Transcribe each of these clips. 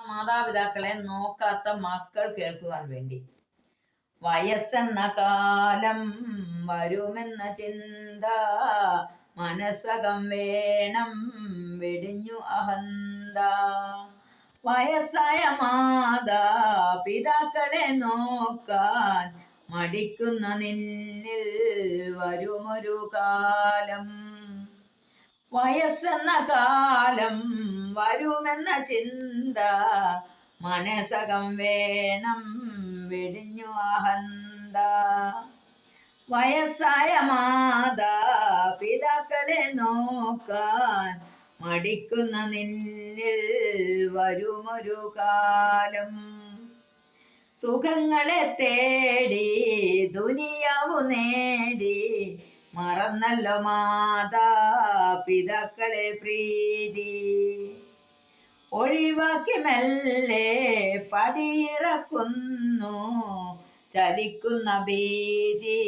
മാതാപിതാക്കളെ നോക്കാത്ത മക്കൾ കേൾക്കുവാൻ വേണ്ടി. വയസ്സെന്ന കാലം വരുമെന്ന ചിന്ത മനസ്സകം വേണം വെടിഞ്ഞു അഹന്ത. വയസ്സായ മാതാപിതാക്കളെ നോക്കാൻ മടിക്കുന്ന നിന്നിൽ വരുമൊരു കാലം. വയസ്സെന്ന കാലം വരുമെന്ന ചിന്ത മനസ്സകം വേണം വെടിഞ്ഞു അഹന്ത. വയസ്സായ മാതാപിതാക്കളെ നോക്കാൻ മടിക്കുന്ന നിന്നിൽ വരുമൊരു കാലം. സുഖങ്ങളെ തേടി ദുനിയാവു നേടി മറന്നല്ലോ മാതാപിതാക്കളെ പ്രീതി. ഒഴിവാക്കി മെല്ലെ പടിയിറക്കുന്നു ചലിക്കുന്ന ഭീതി,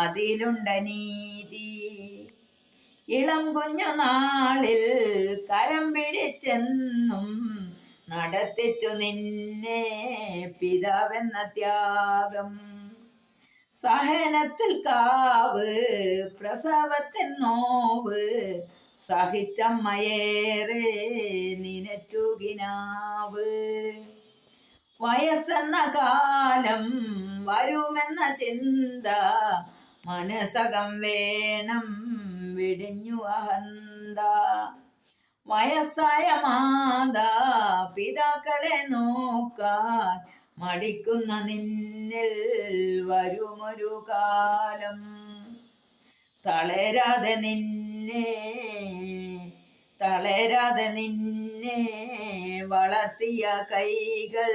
അതിലുണ്ട നീതി. ഇളം കുഞ്ഞു നാളിൽ കരം പിടിച്ചെന്നും നടത്തിച്ചു നിന്നെ പിതാവെന്ന ത്യാഗം. സഹനത്തിൽ കാവ് പ്രസവത്തിൻ നോവ് സഹിച്ചമ്മയേറെ നിനച്ചുകിനാവ്. വയസ്സെന്ന കാലം വരുമെന്ന ചിന്ത മനസ്സകം വേണം വെടിഞ്ഞു അഹന്ത. വയസ്സായ മാതാപിതാക്കളെ നോക്കാൻ മടിക്കുന്ന നിന്നിൽ വരുമൊരു കാലം. തളരാതെ നിന്നെ വളർത്തിയ കൈകൾ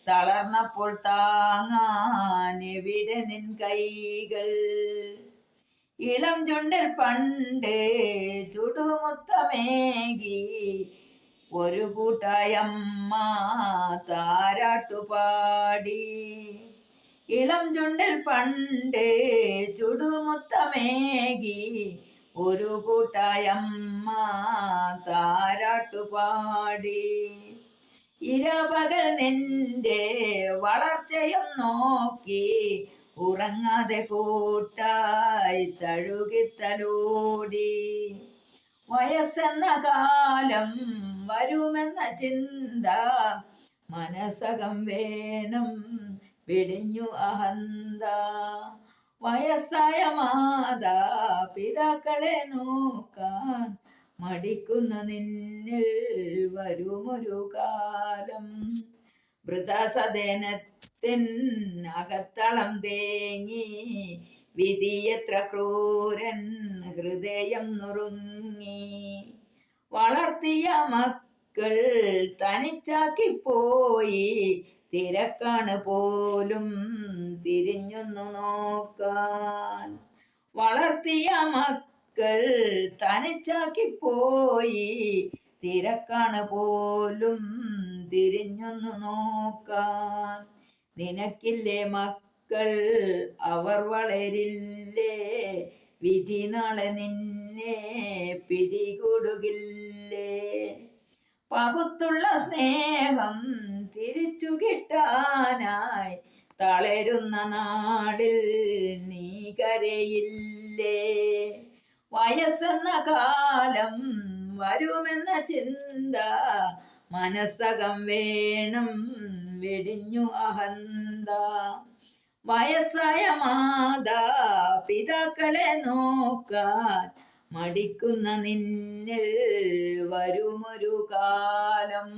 തളർന്നപ്പോൾ താങ്ങാൻ എവിടെ നിൻ കൈകൾ. ഇളം ചുണ്ടിൽ പണ്ട് ചുടുമുത്തമേകി ഒരു കൂട്ടായമ്മ താരാട്ടുപാടി. ഇളം ചുണ്ടിൽ പണ്ട് ചുടുമുത്തമേകി ഒരു കൂട്ടായമ്മ താരാട്ടുപാടി. ഇരപകൽ നിന്റെ വളർച്ചയും നോക്കി ഉറങ്ങാതെ കൂട്ടായി തഴുകിത്തലോടി. വയസ്സെന്ന കാലം വരുമെന്ന ചിന്ത മനസ്സകം വേണം വെടിഞ്ഞു അഹന്ത. വയസ്സായ മാതാപിതാക്കളെ നോക്കാൻ മടിക്കുന്ന നിന്നിൽ വരുമൊരു കാലം. വൃദ്ധസദനത്തിൻ അകത്തളം തേങ്ങി വിധിയെത്ര ക്രൂരൻ ഹൃദയം നുറുങ്ങി. വളർത്തിയ മക്കൾ തനിച്ചാക്കിപ്പോയി തിരക്കാണ് പോലും തിരിഞ്ഞൊന്നു നോക്കാൻ. വളർത്തിയ മക്കൾ തനിച്ചാക്കിപ്പോയി തിരക്കാണ് പോലും തിരിഞ്ഞൊന്നു നോക്കാൻ. നിനക്കില്ലേ മക്കൾ അവർ വളരില്ലേ, വിധി നാളെ നിന്നെ പിടികൂടുകില്ലേ. പകുത്തുള്ള സ്നേഹം തിരിച്ചു കിട്ടാനായി തളരുന്ന നാളിൽ നീ കരയില്ലേ. വയസ്സെന്ന കാലം വരുമെന്ന ചിന്ത മനസ്സകം വേണം വെടിഞ്ഞു അഹന്ത. വയസ്സായ മാതാപിതാക്കളെ നോക്കാൻ മടിക്കുന്ന നിന്നിൽ വരുമൊരു കാലം.